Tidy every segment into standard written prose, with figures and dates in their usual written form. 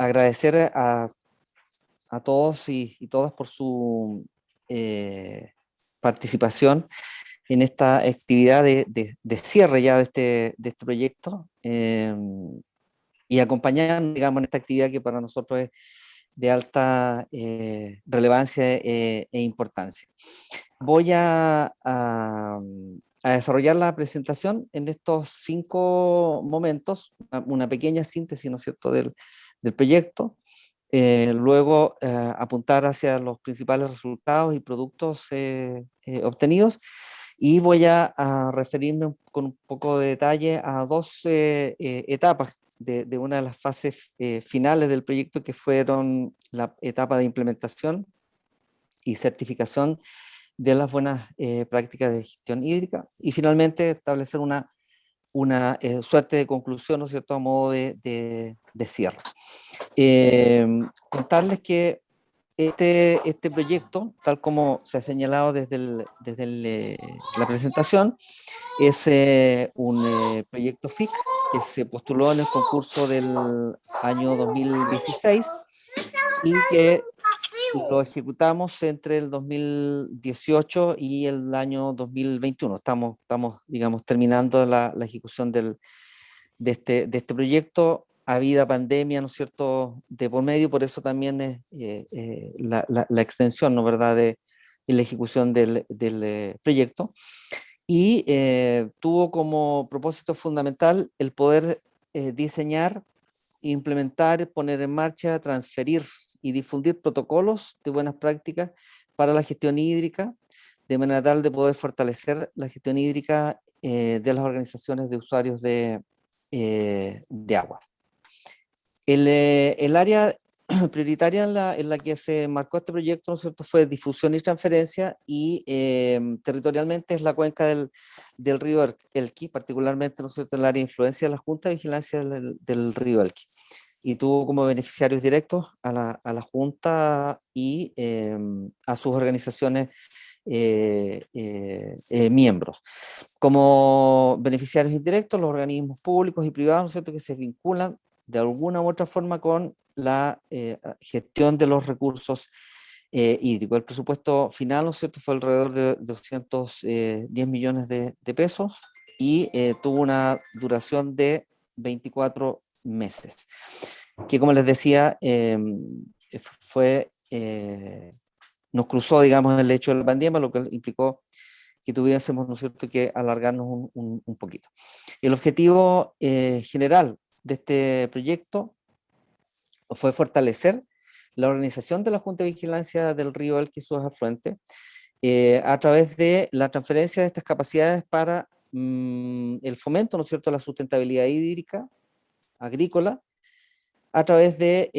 agradecer a todos y todas por su participación en esta actividad de cierre ya de este proyecto, y acompañarnos, digamos, en esta actividad que para nosotros es de alta relevancia e importancia. Voy a desarrollar la presentación en estos 5 momentos, una pequeña síntesis, ¿no es cierto?, del proyecto. Luego apuntar hacia los principales resultados y productos obtenidos, y voy a referirme con un poco de detalle a 2 etapas de una de las fases finales del proyecto, que fueron la etapa de implementación y certificación de las buenas prácticas de gestión hídrica, y finalmente establecer una suerte de conclusión, ¿no es cierto?, a modo de cierre. Contarles que este proyecto, tal como se ha señalado desde la presentación, es un proyecto FIC que se postuló en el concurso del año 2016 y que lo ejecutamos entre el 2018 y el año 2021. Estamos digamos, terminando la ejecución de este proyecto. Habida pandemia, ¿no es cierto?, de por medio, por eso también es la extensión, ¿no verdad?, de la ejecución del proyecto. Y tuvo como propósito fundamental el poder diseñar, implementar, poner en marcha, transferir y difundir protocolos de buenas prácticas para la gestión hídrica, de manera tal de poder fortalecer la gestión hídrica de las organizaciones de usuarios de agua. El área prioritaria en la que se marcó este proyecto, ¿no es cierto?, fue difusión y transferencia, y territorialmente es la cuenca del río Elqui, particularmente, ¿no es cierto?, en el área de influencia de la Junta de Vigilancia del río Elqui, y tuvo como beneficiarios directos a la Junta y a sus organizaciones miembros. Como beneficiarios indirectos, los organismos públicos y privados, ¿no es cierto?, que se vinculan de alguna u otra forma con la gestión de los recursos hídricos. El presupuesto final, ¿no es cierto?, fue alrededor de 210 millones de pesos, y tuvo una duración de 24 meses, que, como les decía, nos cruzó, digamos, el hecho de la pandemia, lo que implicó que tuviésemos, ¿no es cierto?, que alargarnos un poquito. El objetivo general de este proyecto fue fortalecer la organización de la Junta de Vigilancia del río Elqui y sus afluentes, a través de la transferencia de estas capacidades para el fomento, ¿no es cierto?, de la sustentabilidad hídrica, agrícola, a través de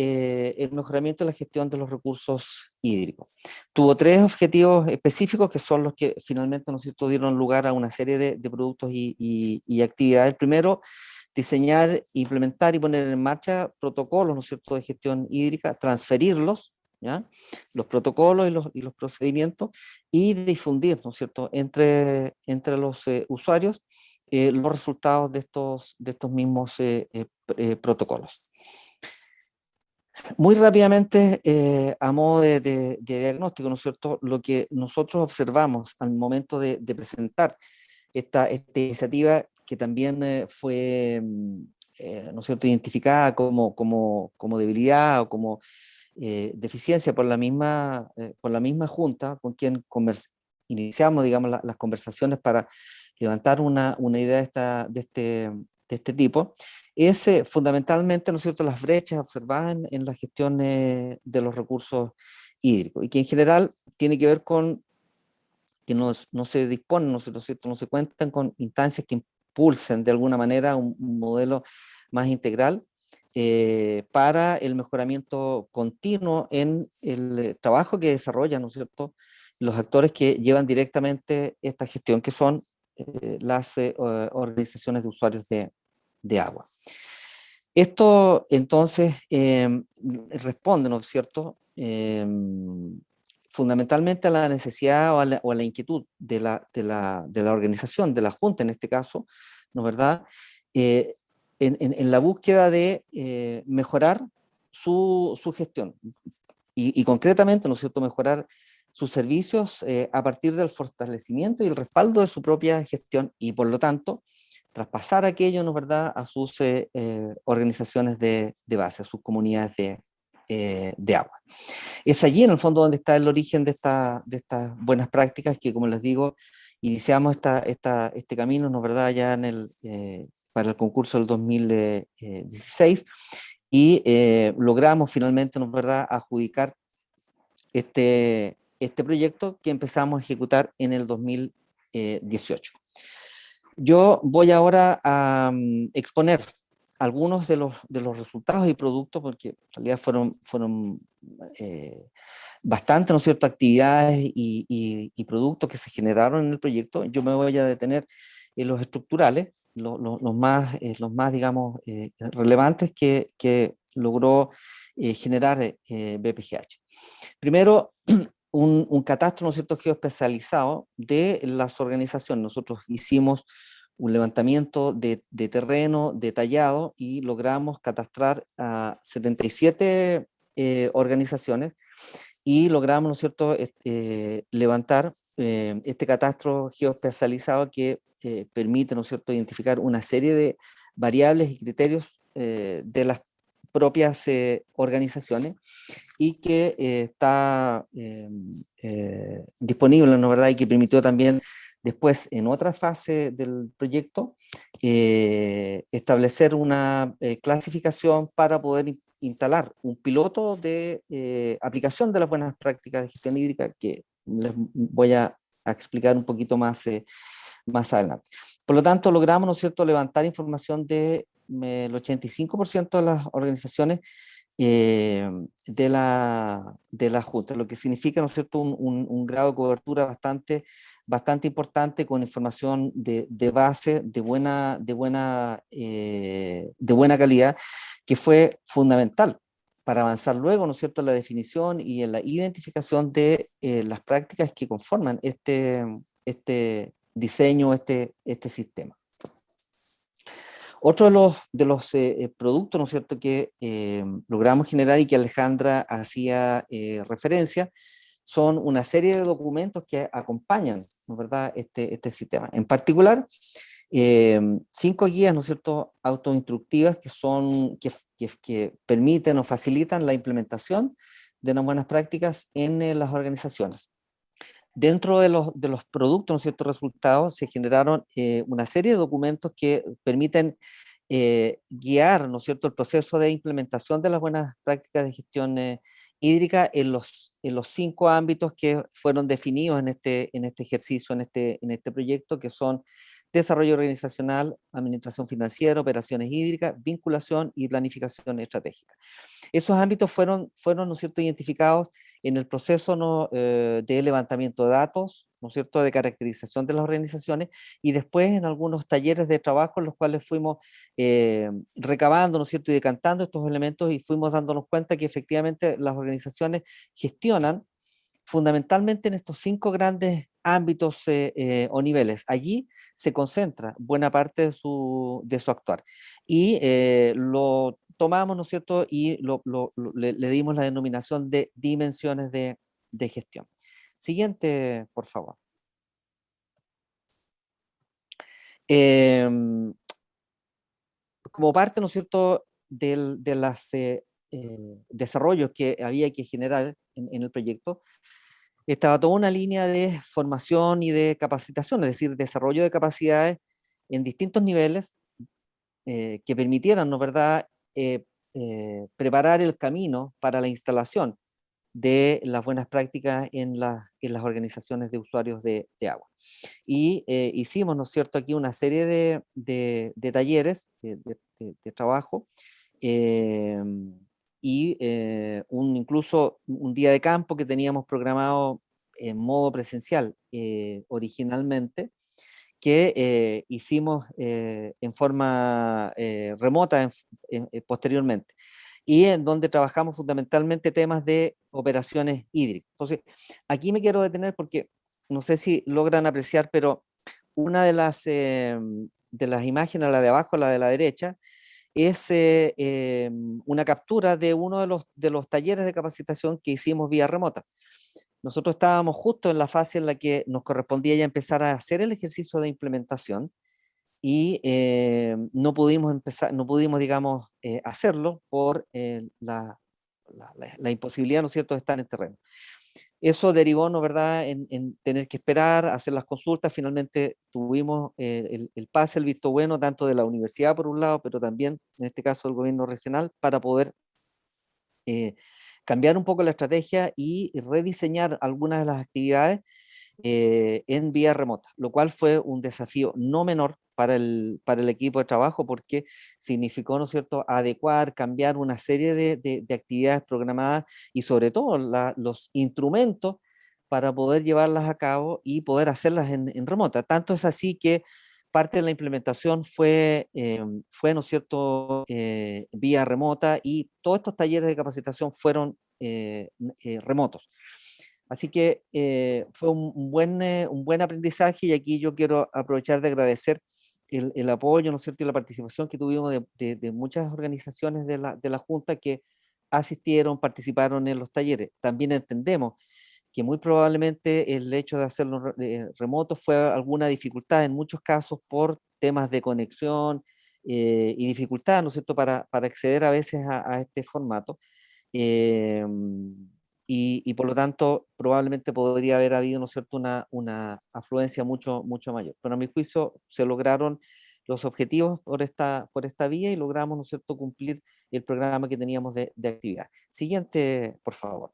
el mejoramiento de la gestión de los recursos hídricos. Tuvo 3 objetivos específicos, que son los que finalmente, ¿no es cierto?, dieron lugar a una serie de productos y actividades. El primero, diseñar, implementar y poner en marcha protocolos, ¿no es cierto?, de gestión hídrica, transferirlos, ¿ya?, los protocolos y los procedimientos, y difundir, ¿no es cierto?, entre los usuarios los resultados de estos mismos protocolos. Muy rápidamente, a modo de diagnóstico, ¿no es cierto?, lo que nosotros observamos al momento de presentar esta iniciativa, que también fue, ¿no es cierto?, identificada como debilidad o como deficiencia por la misma Junta, con quien iniciamos, digamos, las conversaciones para levantar una idea de este tipo, es fundamentalmente, ¿no es cierto?, las brechas observadas en la gestión de los recursos hídricos, y que en general tiene que ver con que no se disponen, ¿no es cierto?, no se cuentan con instancias que impulsen de alguna manera un modelo más integral para el mejoramiento continuo en el trabajo que desarrollan, ¿no es cierto?, los actores que llevan directamente esta gestión, que son las organizaciones de usuarios de agua. Esto entonces responde, ¿no es cierto?, fundamentalmente a la necesidad o a la inquietud de la organización, de la Junta en este caso, ¿no es verdad?, en la búsqueda de mejorar su gestión y concretamente, ¿no es cierto?, mejorar sus servicios a partir del fortalecimiento y el respaldo de su propia gestión y por lo tanto traspasar aquello, ¿no es verdad?, a sus organizaciones de base, a sus comunidades de agua. Es allí, en el fondo, donde está el origen de estas buenas prácticas que, como les digo, iniciamos este camino, ¿no es verdad?, ya para el concurso del 2016 y logramos finalmente, ¿no es verdad?, adjudicar este proyecto que empezamos a ejecutar en el 2018. Yo voy ahora a exponer algunos de los resultados y productos, porque en realidad fueron bastante, ¿no es cierto?, actividades y productos que se generaron en el proyecto. Yo me voy a detener en los estructurales, los más digamos, relevantes que logró generar BPGH. Primero, un catastro, ¿no es cierto?, geoespecializado de las organizaciones. Nosotros hicimos un levantamiento de terreno detallado y logramos catastrar a 77 organizaciones y logramos, ¿no es cierto?, levantar este catastro geoespecializado que permite, ¿no es cierto?, identificar una serie de variables y criterios de las propias organizaciones y que está disponible, ¿no es verdad?, y que permitió también después, en otra fase del proyecto, establecer una clasificación para poder instalar un piloto de aplicación de las buenas prácticas de gestión hídrica que les voy a explicar un poquito más adelante. Por lo tanto, logramos, ¿no es cierto?, levantar información de el 85% de las organizaciones de la Junta, lo que significa, ¿no es cierto?, un grado de cobertura bastante importante con información de base, de buena calidad, que fue fundamental para avanzar luego, ¿no es cierto?, en la definición y en la identificación de las prácticas que conforman este diseño, este sistema. Otro de los productos, ¿no es cierto?, que logramos generar y que Alejandra hacía referencia, son una serie de documentos que acompañan, ¿no es verdad?, este sistema. En particular, 5 guías, ¿no es cierto?, autoinstructivas que permiten o facilitan la implementación de unas buenas prácticas en las organizaciones. Dentro de los productos, ¿no es cierto?, resultados, se generaron una serie de documentos que permiten guiar, ¿no es cierto?, el proceso de implementación de las buenas prácticas de gestión hídrica en los 5 ámbitos que fueron definidos en este ejercicio, en este proyecto, que son desarrollo organizacional, administración financiera, operaciones hídricas, vinculación y planificación estratégica. Esos ámbitos fueron, ¿no es cierto?, identificados en el proceso, ¿no?, de levantamiento de datos, ¿no es cierto?, de caracterización de las organizaciones y después en algunos talleres de trabajo en los cuales fuimos recabando, ¿no es cierto?, y decantando estos elementos y fuimos dándonos cuenta que efectivamente las organizaciones gestionan fundamentalmente en estos 5 grandes ámbitos o niveles. Allí se concentra buena parte de su actuar. Y lo tomamos, ¿no es cierto?, y le dimos la denominación de dimensiones de gestión. Siguiente, por favor. Como parte, ¿no es cierto?, de los desarrollos que había que generar en el proyecto, estaba toda una línea de formación y de capacitación, es decir, desarrollo de capacidades en distintos niveles que permitieran, ¿no es verdad?, preparar el camino para la instalación de las buenas prácticas en las organizaciones de usuarios de agua. Y hicimos, ¿no es cierto?, aquí una serie de talleres de trabajo eh, y incluso un día de campo que teníamos programado en modo presencial originalmente, que hicimos en forma remota posteriormente, y en donde trabajamos fundamentalmente temas de operaciones hídricas. Entonces, aquí me quiero detener porque no sé si logran apreciar, pero una de las imágenes, la de abajo, la de la derecha, es una captura de uno de los talleres de capacitación que hicimos vía remota. Nosotros estábamos justo en la fase en la que nos correspondía ya empezar a hacer el ejercicio de implementación y no pudimos empezar, no pudimos, digamos, hacerlo por la imposibilidad, ¿no es cierto?, de estar en terreno. Eso derivó, ¿no verdad?, en tener que esperar, hacer las consultas. Finalmente tuvimos el pase, el visto bueno, tanto de la universidad por un lado, pero también, en este caso, del gobierno regional, para poder cambiar un poco la estrategia y rediseñar algunas de las actividades en vía remota, lo cual fue un desafío no menor para el equipo de trabajo, porque significó, ¿no es cierto?, adecuar, cambiar una serie de actividades programadas y sobre todo los instrumentos para poder llevarlas a cabo y poder hacerlas en remota. Tanto es así que parte de la implementación fue, ¿no es cierto?, vía remota, y todos estos talleres de capacitación fueron remotos. Así que fue un buen aprendizaje, y aquí yo quiero aprovechar de agradecer el apoyo, ¿no es cierto?, y la participación que tuvimos de muchas organizaciones de la Junta que asistieron, participaron en los talleres. También entendemos que muy probablemente el hecho de hacerlo remoto fue alguna dificultad en muchos casos por temas de conexión y dificultad, ¿no es cierto?, para acceder a veces a este formato. Eh, y por lo tanto, probablemente podría haber habido, ¿no es cierto?, una afluencia mucho mayor. Pero a mi juicio se lograron los objetivos por esta vía, y logramos, ¿no es cierto?, cumplir el programa que teníamos de actividad. Siguiente, por favor.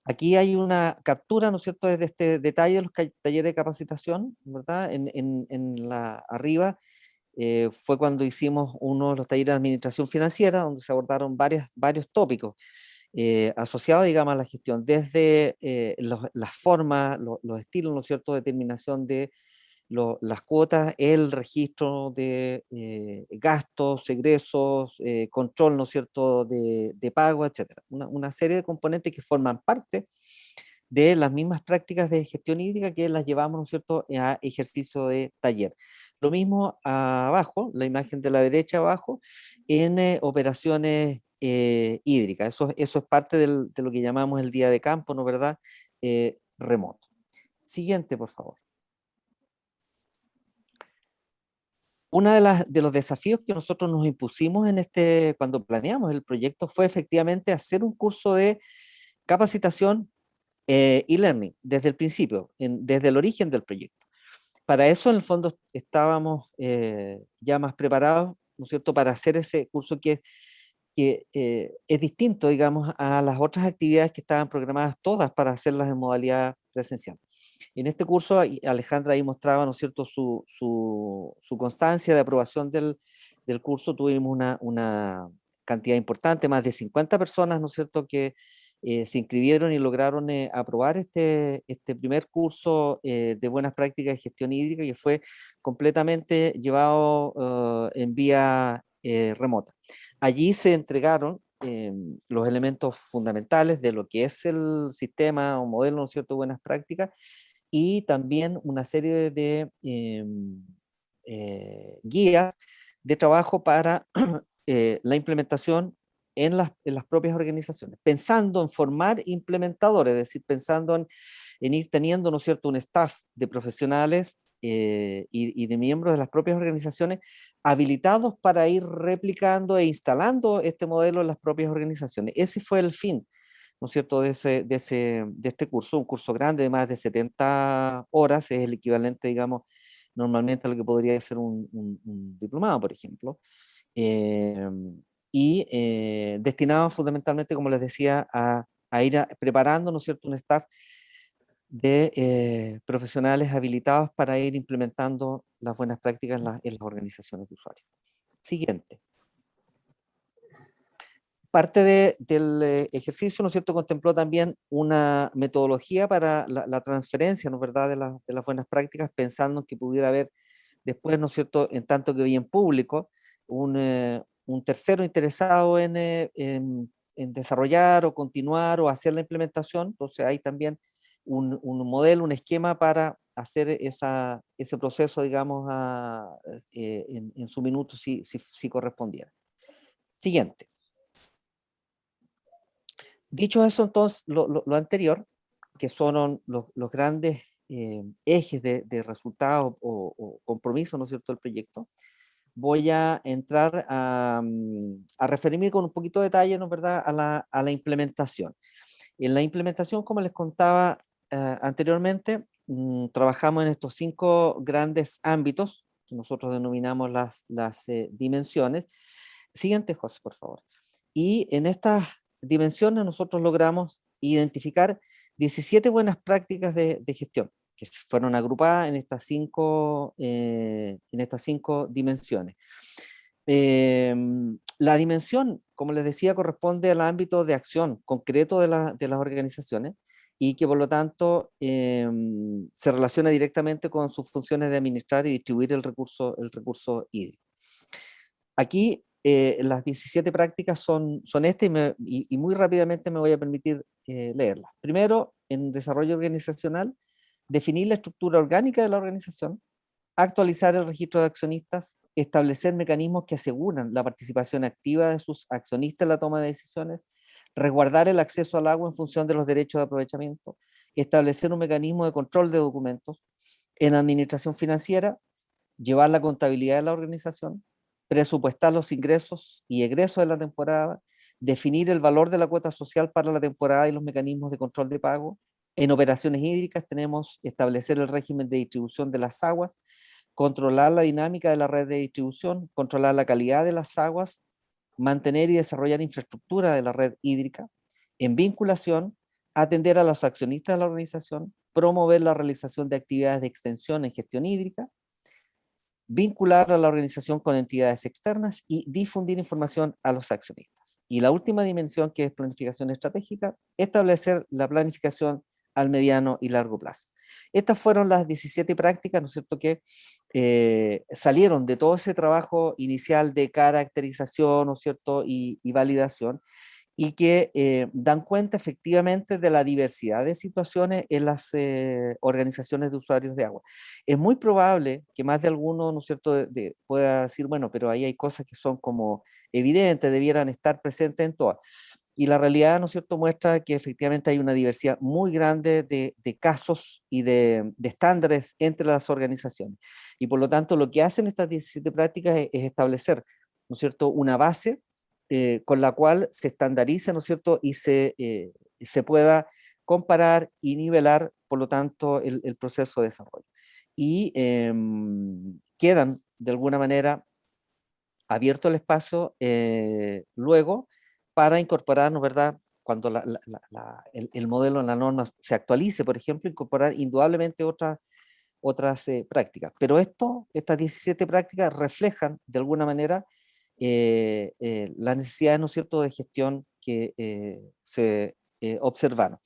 Aquí hay una captura, ¿no es cierto?, desde este detalle de los talleres de capacitación, ¿verdad? Arriba fue cuando hicimos uno de los talleres de administración financiera, donde se abordaron varios tópicos asociados, digamos, a la gestión, desde las formas, los estilos, ¿no es cierto?, determinación de las cuotas, el registro de gastos, egresos, control, ¿no es cierto?, de pago, etcétera. Una serie de componentes que forman parte de las mismas prácticas de gestión hídrica que las llevamos, ¿no es cierto?, a ejercicio de taller. Lo mismo abajo, la imagen de la derecha abajo, en operaciones hídricas. Eso es parte de lo que llamamos el día de campo, ¿no verdad?, remoto. Siguiente, por favor. Uno de los desafíos que nosotros nos impusimos cuando planeamos el proyecto fue efectivamente hacer un curso de capacitación e-learning desde el principio, desde el origen del proyecto. Para eso, en el fondo, estábamos ya más preparados, ¿no es cierto?, para hacer ese curso que es distinto, digamos, a las otras actividades que estaban programadas todas para hacerlas en modalidad presencial. En este curso, Alejandra ahí mostraba, ¿no es cierto?, su constancia de aprobación del curso. Tuvimos una cantidad importante, más de 50 personas, ¿no es cierto?, que se inscribieron y lograron aprobar este primer curso de buenas prácticas de gestión hídrica, que fue completamente llevado en vía remota. Allí se entregaron los elementos fundamentales de lo que es el sistema o modelo, ¿no es cierto?, de buenas prácticas, y también una serie de guías de trabajo para la implementación en las propias organizaciones, pensando en formar implementadores, es decir, pensando en ir teniendo, ¿no es cierto?, un staff de profesionales y de miembros de las propias organizaciones habilitados para ir replicando e instalando este modelo en las propias organizaciones. Ese fue el fin, ¿no es cierto?, de este curso, un curso grande de más de 70 horas, es el equivalente, digamos, normalmente a lo que podría ser un diplomado, por ejemplo, eh, y destinado fundamentalmente, como les decía, a ir preparando, ¿no es cierto?, un staff de profesionales habilitados para ir implementando las buenas prácticas en las organizaciones de usuarios. Siguiente. Parte del ejercicio, ¿no es cierto?, contempló también una metodología para la transferencia, ¿no es verdad?, de las buenas prácticas, pensando que pudiera haber después, ¿no es cierto?, en tanto que bien público, un tercero interesado en desarrollar o continuar o hacer la implementación. Entonces hay también un modelo, un esquema para hacer ese proceso, digamos, en su minuto si correspondiera. Siguiente. Dicho eso, entonces, lo anterior, que son los grandes ejes de resultados o compromiso, ¿no es cierto?, del proyecto, voy a entrar a referirme con un poquito de detalle, ¿no es verdad?, a la implementación. En la implementación, como les contaba anteriormente, trabajamos en estos 5 grandes ámbitos, que nosotros denominamos las dimensiones. Siguiente, José, por favor. Y en estas dimensiones nosotros logramos identificar 17 buenas prácticas de gestión, que fueron agrupadas en estas cinco dimensiones. La dimensión, como les decía, corresponde al ámbito de acción concreto de las organizaciones y que por lo tanto se relaciona directamente con sus funciones de administrar y distribuir el recurso hídrico. Aquí las 17 prácticas son estas y muy rápidamente me voy a permitir leerlas. Primero, en desarrollo organizacional, definir la estructura orgánica de la organización, actualizar el registro de accionistas, establecer mecanismos que aseguran la participación activa de sus accionistas en la toma de decisiones, resguardar el acceso al agua en función de los derechos de aprovechamiento, establecer un mecanismo de control de documentos. En administración financiera, llevar la contabilidad de la organización, presupuestar los ingresos y egresos de la temporada, definir el valor de la cuota social para la temporada y los mecanismos de control de pago. En operaciones hídricas tenemos establecer el régimen de distribución de las aguas, controlar la dinámica de la red de distribución, controlar la calidad de las aguas, mantener y desarrollar infraestructura de la red hídrica. En vinculación, atender a los accionistas de la organización, promover la realización de actividades de extensión en gestión hídrica, vincular a la organización con entidades externas y difundir información a los accionistas. Y la última dimensión, que es planificación estratégica, establecer la planificación al mediano y largo plazo. Estas fueron las 17 prácticas, ¿no es cierto?, que salieron de todo ese trabajo inicial de caracterización, ¿no es cierto?, y validación, y que dan cuenta efectivamente de la diversidad de situaciones en las organizaciones de usuarios de agua. Es muy probable que más de alguno, ¿no es cierto?, pueda decir, bueno, pero ahí hay cosas que son como evidentes, debieran estar presentes en todas. Y la realidad, ¿no es cierto?, muestra que efectivamente hay una diversidad muy grande de casos y de estándares entre las organizaciones. Y por lo tanto, lo que hacen estas 17 prácticas es establecer, ¿no es cierto?, una base con la cual se estandarice, ¿no es cierto?, y se pueda comparar y nivelar, por lo tanto, el proceso de desarrollo. Y quedan, de alguna manera, abierto el espacio luego para incorporar, ¿no es verdad?, cuando el modelo en la norma se actualice, por ejemplo, incorporar indudablemente otras prácticas. Pero estas 17 prácticas reflejan, de alguna manera, las necesidades, ¿no es cierto?, de gestión que se observaron.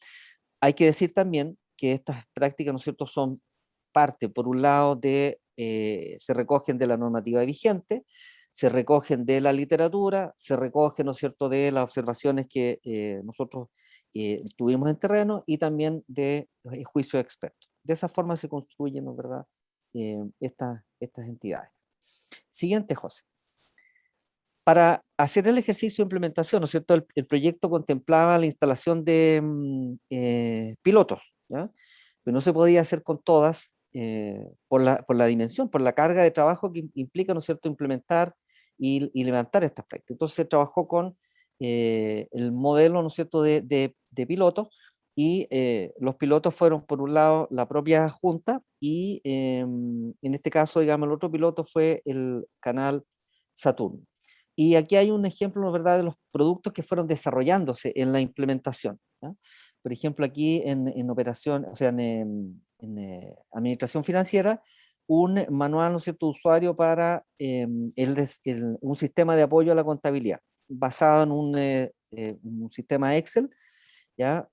Hay que decir también que estas prácticas, ¿no es cierto?, son parte, por un lado, se recogen de la normativa vigente, se recogen de la literatura, se recogen, ¿no es cierto?, de las observaciones que nosotros tuvimos en terreno y también de juicio de expertos. De esa forma se construyen, ¿no es verdad?, estas entidades. Siguiente, José. Para hacer el ejercicio de implementación, ¿no es cierto?, el proyecto contemplaba la instalación de pilotos, ¿ya? Pero no se podía hacer con todas por la dimensión, por la carga de trabajo que implica, ¿no es cierto?, implementar y levantar estas prácticas. Entonces se trabajó con el modelo, ¿no es cierto?, de pilotos, y los pilotos fueron, por un lado, la propia junta, y en este caso, digamos, el otro piloto fue el canal Saturno. Y aquí hay un ejemplo, ¿no es verdad?, de los productos que fueron desarrollándose en la implementación, ¿ya? Por ejemplo, aquí en operación, o sea, en administración financiera, un manual, ¿no es cierto?, usuario para un sistema de apoyo a la contabilidad, basado en un sistema Excel, ¿ya?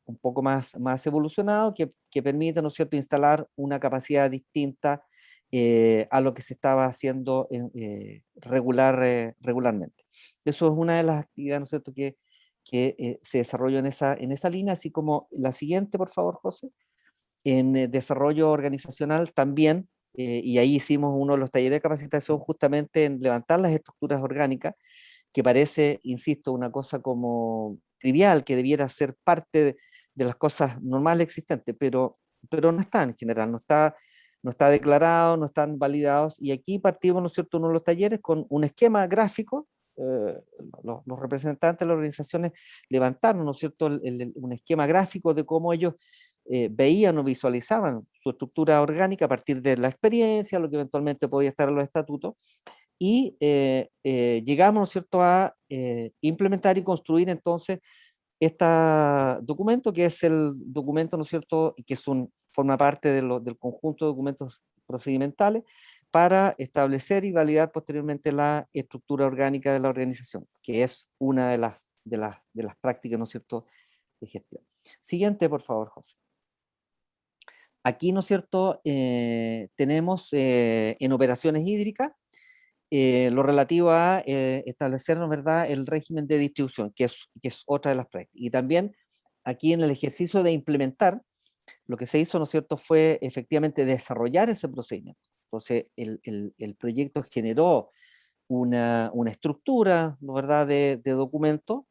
Un poco más evolucionado, que permite, ¿no es cierto?, instalar una capacidad distinta a lo que se estaba haciendo regularmente. Eso es una de las actividades, ¿no es cierto?, que se desarrolló en esa línea, así como la siguiente, por favor, José. En desarrollo organizacional también, y ahí hicimos uno de los talleres de capacitación justamente en levantar las estructuras orgánicas, que parece, insisto, una cosa como trivial, que debiera ser parte de las cosas normales existentes, pero no está en general, no está declarado, no están validados, y aquí partimos, ¿no es cierto?, uno de los talleres con un esquema gráfico. Los representantes de las organizaciones levantaron, ¿no es cierto?, un esquema gráfico de cómo ellos veían o visualizaban su estructura orgánica a partir de la experiencia, lo que eventualmente podía estar en los estatutos, y llegamos, ¿no es cierto?, a implementar y construir entonces este documento, que es el documento, ¿no es cierto?, que forma parte del conjunto de documentos procedimentales para establecer y validar posteriormente la estructura orgánica de la organización, que es una de las prácticas, ¿no es cierto?, de gestión. Siguiente, por favor, José. Aquí, ¿no es cierto?, tenemos en operaciones hídricas lo relativo a establecer, ¿no es verdad?, el régimen de distribución, que es otra de las prácticas. Y también aquí en el ejercicio de implementar, lo que se hizo, ¿no es cierto?, fue efectivamente desarrollar ese procedimiento. Entonces, el proyecto generó una estructura, ¿no es verdad?, de documento,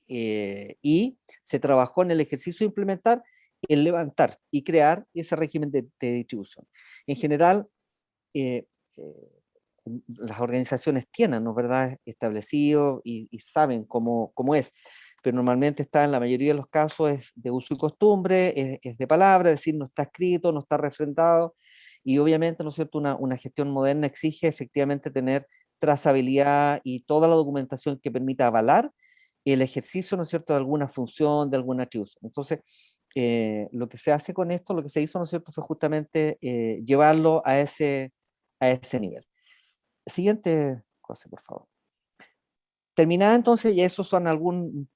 y se trabajó en el ejercicio de implementar, en levantar y crear ese régimen de distribución. En general, eh, eh, las organizaciones tienen, ¿no es verdad?, establecido y saben cómo es, pero normalmente está, en la mayoría de los casos, es de uso y costumbre, es de palabra, es decir, no está escrito, no está refrendado, y obviamente, ¿no es cierto?, una gestión moderna exige efectivamente tener trazabilidad y toda la documentación que permita avalar el ejercicio, ¿no es cierto?, de alguna función, de alguna atribución. Entonces, lo que se hace con esto, lo que se hizo, ¿no es cierto?, fue justamente llevarlo a ese nivel. Siguiente cosa, por favor. Terminada entonces, y esos son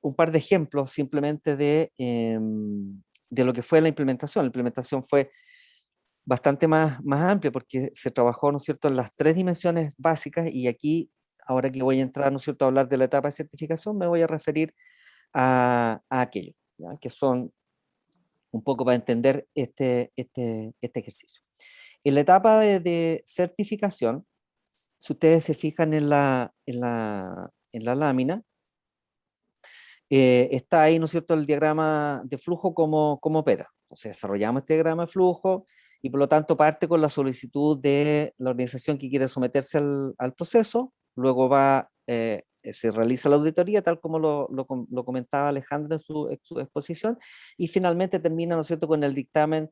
un par de ejemplos simplemente de lo que fue la implementación. La implementación fue bastante más amplia porque se trabajó, ¿no es cierto?, en las tres dimensiones básicas, y aquí, ahora que voy a entrar, ¿no es cierto?, a hablar de la etapa de certificación, me voy a referir a aquello, ¿ya?, que son un poco para entender este ejercicio. En la etapa de certificación, si ustedes se fijan en la lámina, está ahí, ¿no es cierto?, el diagrama de flujo, cómo opera. Entonces, desarrollamos este diagrama de flujo y por lo tanto parte con la solicitud de la organización que quiere someterse al proceso, luego se realiza la auditoría, tal como lo comentaba Alejandra en su exposición, y finalmente termina, ¿no es cierto?, con el dictamen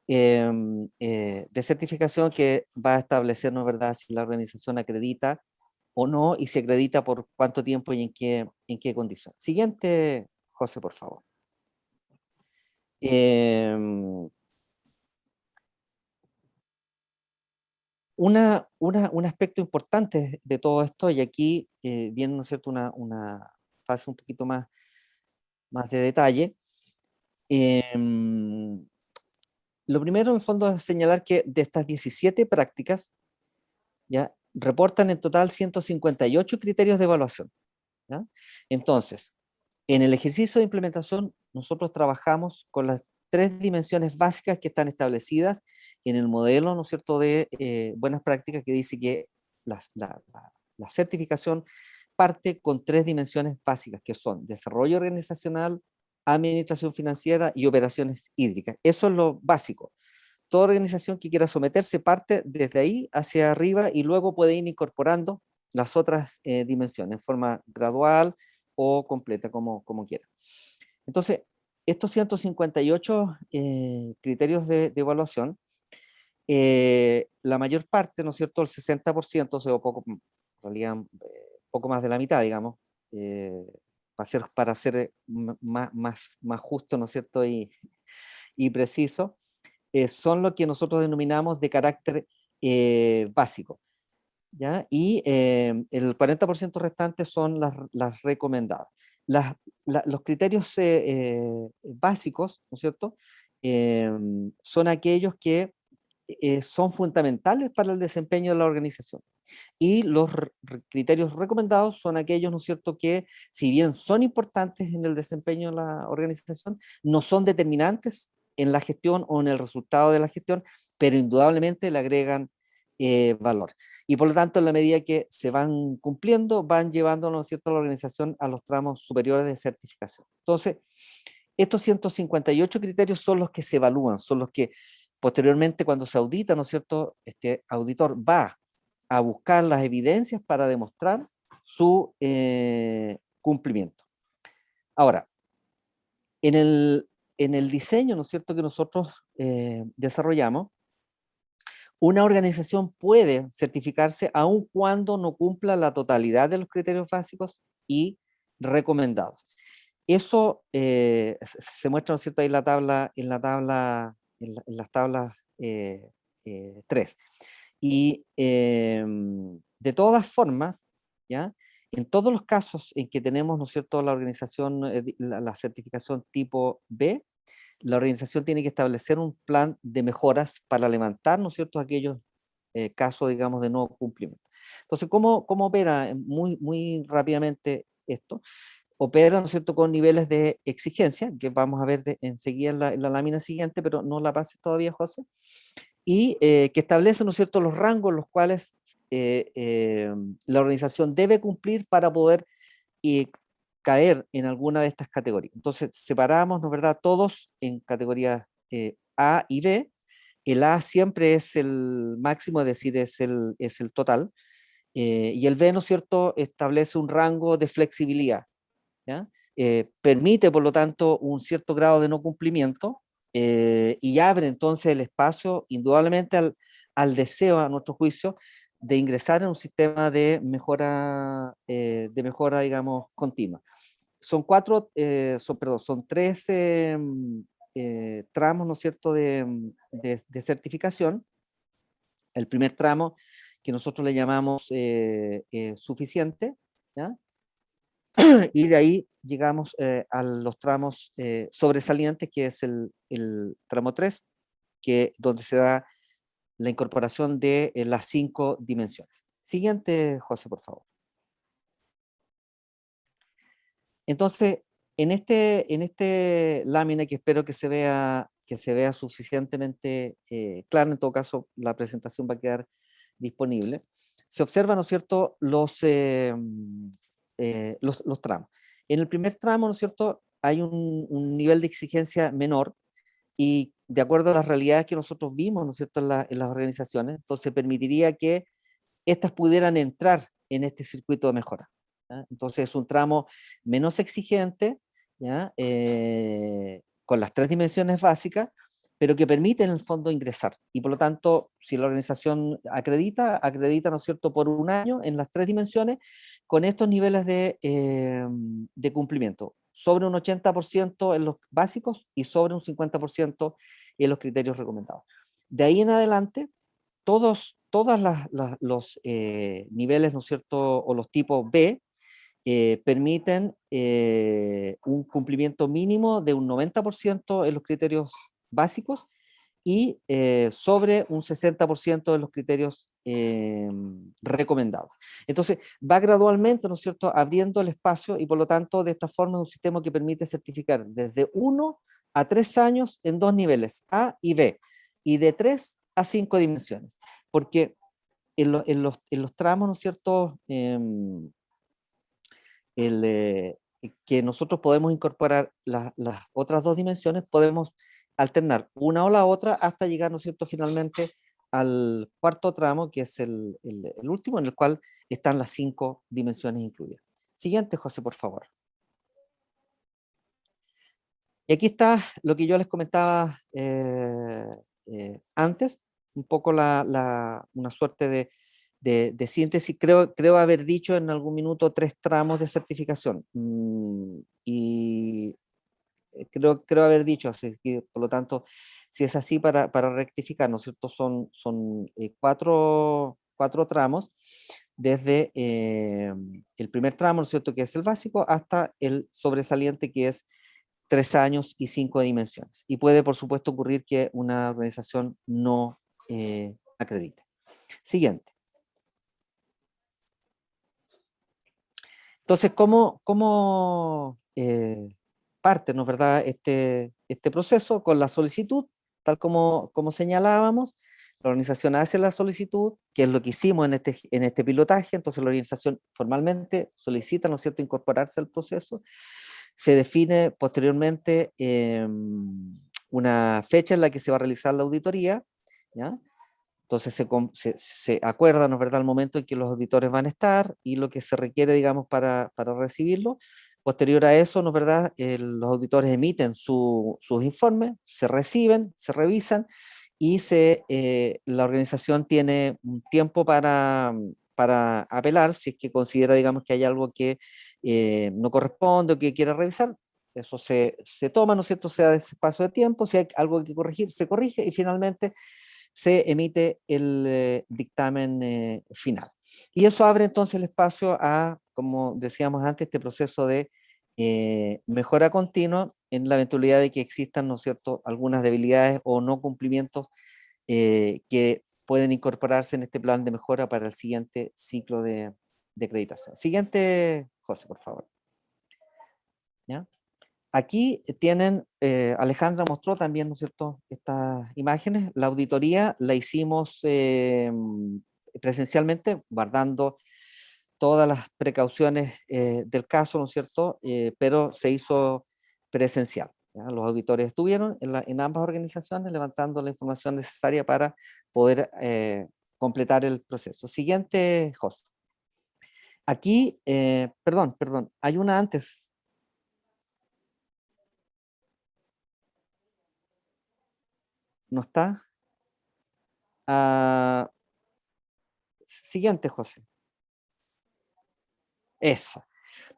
de certificación, que va a establecer, ¿no es verdad?, si la organización acredita o no, y se acredita por cuánto tiempo y en qué condición. Siguiente, José, por favor. Em, un aspecto importante de todo esto, y aquí viene, ¿no es cierto?, una fase un poquito más de detalle. em, lo primero, en el fondo, es señalar que de estas 17 prácticas, ¿ya?, reportan en total 158 criterios de evaluación, ¿ya? Entonces, en el ejercicio de implementación, nosotros trabajamos con las tres dimensiones básicas que están establecidas en el modelo, ¿no es cierto?, de buenas prácticas, que dice que la certificación parte con tres dimensiones básicas, que son desarrollo organizacional, administración financiera y operaciones hídricas. Eso es lo básico. Toda organización que quiera someterse parte desde ahí hacia arriba, y luego puede ir incorporando las otras dimensiones en forma gradual o completa, como quiera. Entonces, estos 158 criterios de evaluación, la mayor parte, ¿no es cierto?, el 60%, o sea, poco, en realidad, poco más de la mitad, digamos, eh, para ser más justo, ¿no es cierto?, y preciso, son lo que nosotros denominamos de carácter básico, ¿ya? Y el 40% restante son las recomendadas. Los criterios básicos, ¿no es cierto?, son aquellos que son fundamentales para el desempeño de la organización. Y los criterios recomendados son aquellos, ¿no es cierto?, que si bien son importantes en el desempeño de la organización, no son determinantes en la gestión o en el resultado de la gestión, pero indudablemente le agregan valor. Y por lo tanto, en la medida que se van cumpliendo, van llevando, ¿no es cierto?, a la organización a los tramos superiores de certificación. Entonces, estos 158 criterios son los que se evalúan, son los que posteriormente cuando se audita, ¿no es cierto?, este auditor va a buscar las evidencias para demostrar su cumplimiento. Ahora, en el diseño, ¿no es cierto?, que nosotros desarrollamos, una organización puede certificarse aun cuando no cumpla la totalidad de los criterios básicos y recomendados. Eso se muestra, ¿no es cierto?, ahí en las tablas 3. Y de todas formas, ¿ya? En todos los casos en que tenemos, ¿no es cierto?, la organización, la certificación tipo B, la organización tiene que establecer un plan de mejoras para levantar, ¿no es cierto?, aquellos casos, digamos, de no cumplimiento. Entonces, ¿cómo opera muy rápidamente esto? Opera, ¿no es cierto?, con niveles de exigencia, que vamos a ver enseguida en la lámina siguiente, pero no la pases todavía, José, y que establece, ¿no es cierto?, los rangos en los cuales la organización debe cumplir para poder eh, caer en alguna de estas categorías. Entonces, separamos, ¿no es verdad?, todos en categorías A y B. El A siempre es el máximo, es decir, es el total, y el B, ¿no es cierto?, establece un rango de flexibilidad, ¿ya? Permite, por lo tanto, un cierto grado de no cumplimiento, y abre entonces el espacio, indudablemente, al deseo, a nuestro juicio, de ingresar en un sistema de mejora, digamos, continua. Son tres tramos, ¿no es cierto?, de certificación. El primer tramo, que nosotros le llamamos suficiente, ¿ya? Y de ahí llegamos a los tramos sobresalientes, que es el tramo 3, donde se da la incorporación de las 5 dimensiones. Siguiente, José, por favor. Entonces, en este lámina, que espero que se vea suficientemente clara, en todo caso la presentación va a quedar disponible, se observan, ¿no es cierto?, los tramos. En el primer tramo, ¿no es cierto?, hay un nivel de exigencia menor, y de acuerdo a las realidades que nosotros vimos, ¿no es cierto?, en las organizaciones, entonces permitiría que estas pudieran entrar en este circuito de mejora, ¿ya? Entonces es un tramo menos exigente, ¿ya? Con las 3 dimensiones básicas, pero que permite en el fondo ingresar. Y por lo tanto, si la organización acredita, ¿no es cierto?, por un año en las 3 dimensiones, con estos niveles de cumplimiento, sobre un 80% en los básicos y sobre un 50% en los criterios recomendados. De ahí en adelante, todas los niveles, ¿no es cierto?, o los tipos B, permiten un cumplimiento mínimo de un 90% en los criterios básicos y sobre un 60% de los criterios recomendados. Entonces, va gradualmente, ¿no es cierto?, abriendo el espacio, y por lo tanto, de esta forma es un sistema que permite certificar desde 1 a 3 años en 2 niveles, A y B, y de 3 a 5 dimensiones. Porque en los tramos, ¿no es cierto?, que nosotros podemos incorporar las otras 2 dimensiones, podemos alternar una o la otra hasta llegar, ¿no es cierto?, finalmente al cuarto tramo, que es el último, en el cual están las 5 dimensiones incluidas. Siguiente, José, por favor. Y aquí está lo que yo les comentaba antes, un poco una suerte de síntesis. Creo haber dicho en algún minuto 3 tramos de certificación. Y creo haber dicho, así que, por lo tanto, si es así, para rectificar, ¿no es cierto?, son 4 tramos, desde el primer tramo, ¿no es cierto?, que es el básico, hasta el sobresaliente, que es 3 años y 5 dimensiones. Y puede, por supuesto, ocurrir que una organización no acredite. Siguiente. Entonces, ¿cómo parte, ¿no es verdad?, este proceso con la solicitud, tal como señalábamos. La organización hace la solicitud, que es lo que hicimos en este pilotaje. Entonces la organización formalmente solicita, ¿no es cierto?, incorporarse al proceso. Se define posteriormente una fecha en la que se va a realizar la auditoría, ¿ya? Entonces se acuerda, ¿no es verdad?, el momento en que los auditores van a estar y lo que se requiere, digamos, para recibirlo. Posterior a eso, ¿no es verdad?, los auditores emiten sus informes, se reciben, se revisan y la organización tiene un tiempo para apelar si es que considera, digamos, que hay algo que no corresponde o que quiere revisar. Eso se toma, ¿no es cierto?, se da ese espacio de tiempo. Si hay algo que corregir, se corrige y finalmente se emite el dictamen final. Y eso abre entonces el espacio a, como decíamos antes, este proceso de mejora continua en la eventualidad de que existan, ¿no es cierto?, algunas debilidades o no cumplimientos que pueden incorporarse en este plan de mejora para el siguiente ciclo de acreditación. Siguiente, José, por favor. ¿Ya? Aquí tienen, Alejandra mostró también, ¿no es cierto?, estas imágenes. La auditoría la hicimos presencialmente, guardando todas las precauciones del caso, ¿no es cierto?, pero se hizo presencial, ¿ya? Los auditores estuvieron en ambas organizaciones levantando la información necesaria para poder completar el proceso. Siguiente, José. Aquí, perdón, hay una antes. ¿No está? Ah, siguiente, José. Esa.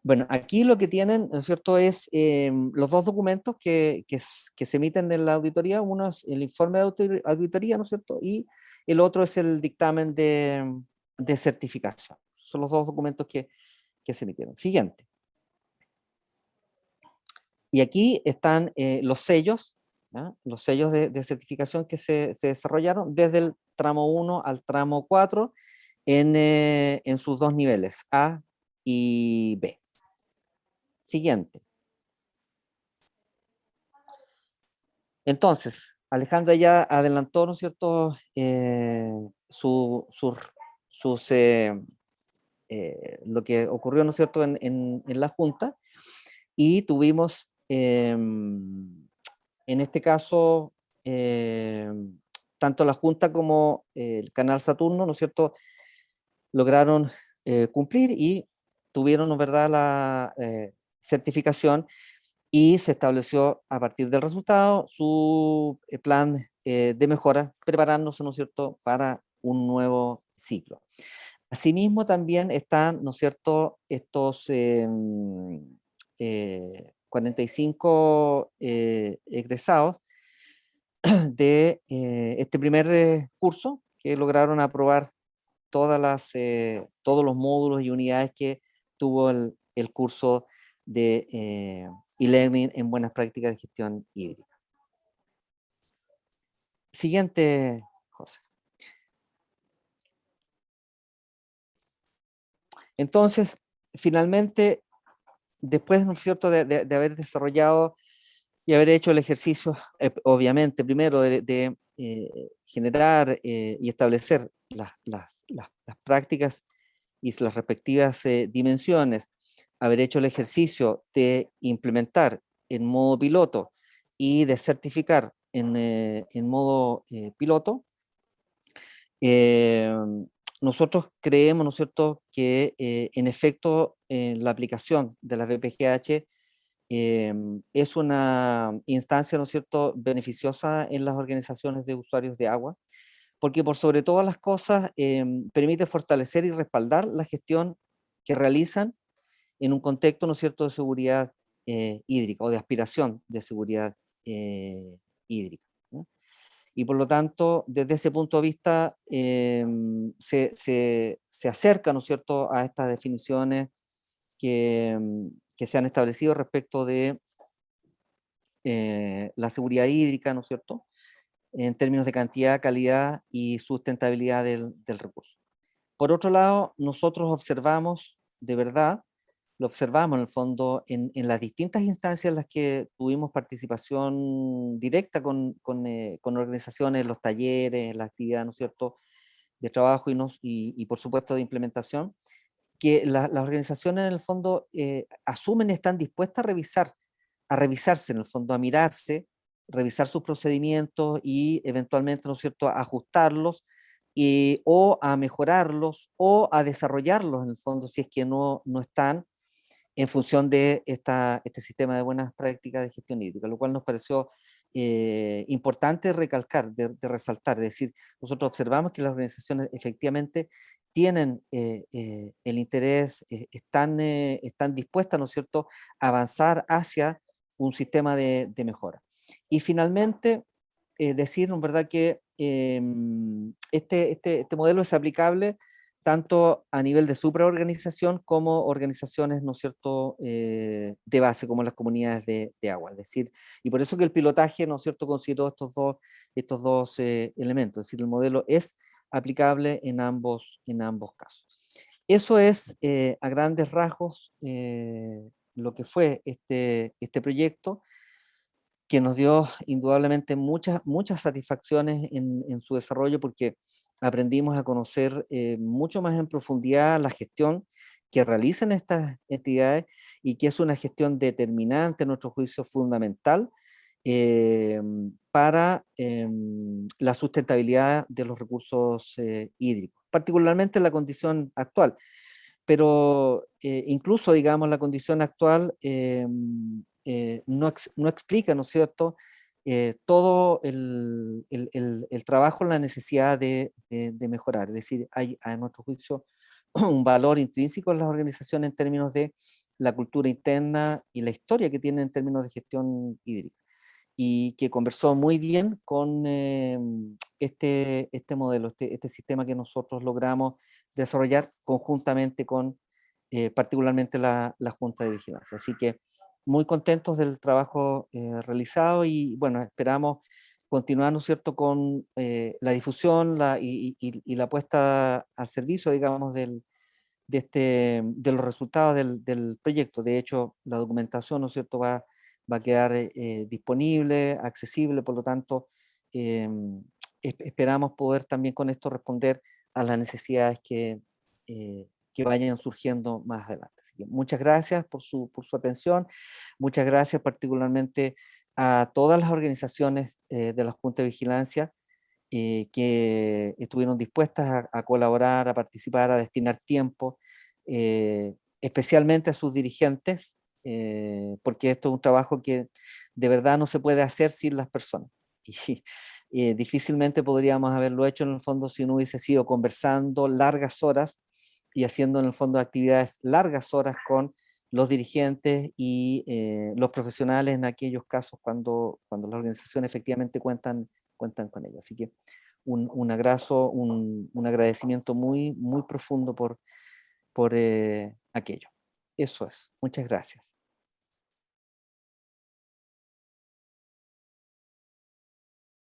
Bueno, aquí lo que tienen, ¿no es cierto?, es los dos documentos que se emiten en la auditoría. Uno es el informe de auditoría, ¿no es cierto?, y el otro es el dictamen de certificación. Son los dos documentos que se emitieron. Siguiente. Y aquí están los sellos, ¿ya?, los sellos de certificación que se desarrollaron desde el tramo 1 al tramo 4 en sus dos niveles, A y B. Siguiente. Entonces, Alejandra ya adelantó, ¿no es cierto?, lo que ocurrió, ¿no es cierto?, en la Junta, y tuvimos, en este caso, tanto la Junta como el Canal Saturno, ¿no es cierto?, lograron cumplir y tuvieron, ¿no es verdad?, la certificación, y se estableció a partir del resultado su plan de mejora, preparándose, ¿no es cierto?, para un nuevo ciclo. Asimismo, también están, ¿no es cierto?, estos 45 egresados de este primer curso, que lograron aprobar todos los módulos y unidades que tuvo el curso de e-learning en buenas prácticas de gestión hídrica. Siguiente, José. Entonces, finalmente, después, ¿no es cierto?, de haber desarrollado y haber hecho el ejercicio, obviamente, primero de generar y establecer las prácticas y las respectivas dimensiones, haber hecho el ejercicio de implementar en modo piloto y de certificar en modo piloto. eh, Nosotros creemos, ¿no es cierto?, que en efecto la aplicación de la BPGH es una instancia, ¿no es cierto?, beneficiosa en las organizaciones de usuarios de agua, porque por sobre todas las cosas permite fortalecer y respaldar la gestión que realizan en un contexto, ¿no es cierto?, de seguridad hídrica o de aspiración de seguridad hídrica, ¿no? Y por lo tanto, desde ese punto de vista, se acerca, ¿no es cierto?, a estas definiciones que se han establecido respecto de la seguridad hídrica, ¿no es cierto?, en términos de cantidad, calidad y sustentabilidad del recurso. Por otro lado, nosotros observamos de verdad lo observamos en el fondo en las distintas instancias en las que tuvimos participación directa con organizaciones, los talleres, la actividad, ¿no es cierto?, de trabajo y por supuesto de implementación, que las organizaciones en el fondo asumen, están dispuestas a revisarse en el fondo, a mirarse, revisar sus procedimientos y eventualmente, ¿no es cierto?, a ajustarlos o a mejorarlos o a desarrollarlos en el fondo si es que no están en función de este sistema de buenas prácticas de gestión hídrica, lo cual nos pareció importante recalcar, de resaltar, es decir, nosotros observamos que las organizaciones efectivamente tienen el interés, están dispuestas, ¿no es cierto?, a avanzar hacia un sistema de mejora. Y finalmente, decir, ¿no?, ¿verdad?, que este modelo es aplicable tanto a nivel de supraorganización como organizaciones, ¿no es cierto?, de base, como las comunidades de agua. Es decir, y por eso que el pilotaje, ¿no es cierto?, consideró estos dos elementos. Es decir, el modelo es aplicable en ambos casos. Eso es, a grandes rasgos, lo que fue este proyecto, que nos dio indudablemente muchas satisfacciones en su desarrollo, porque aprendimos a conocer mucho más en profundidad la gestión que realizan estas entidades y que es una gestión determinante, en nuestro juicio fundamental, eh, para la sustentabilidad de los recursos hídricos, particularmente en la condición actual. Pero incluso, digamos, la condición actual no explica, ¿no es cierto?, todo el trabajo, la necesidad de mejorar. Es decir, hay a nuestro juicio un valor intrínseco en las organizaciones en términos de la cultura interna y la historia que tienen en términos de gestión hídrica, y que conversó muy bien con este modelo, este sistema que nosotros logramos desarrollar conjuntamente con particularmente la Junta de Vigilancia. Así que muy contentos del trabajo realizado y bueno, esperamos continuar, ¿no es cierto?, con la difusión y la puesta al servicio, digamos, de los resultados del proyecto. De hecho, la documentación, ¿no es cierto?, va a quedar disponible, accesible, por lo tanto, esperamos poder también con esto responder a las necesidades que vayan surgiendo más adelante. Así que muchas gracias por su atención, muchas gracias particularmente a todas las organizaciones de la Junta de Vigilancia que estuvieron dispuestas a colaborar, a participar, a destinar tiempo, especialmente a sus dirigentes, porque esto es un trabajo que de verdad no se puede hacer sin las personas. Y difícilmente podríamos haberlo hecho en el fondo si no hubiese sido conversando largas horas y haciendo en el fondo actividades largas horas con los dirigentes y los profesionales en aquellos casos cuando las organizaciones efectivamente cuentan con ello. Así que un agradecimiento muy profundo por aquello. Eso es. Muchas gracias.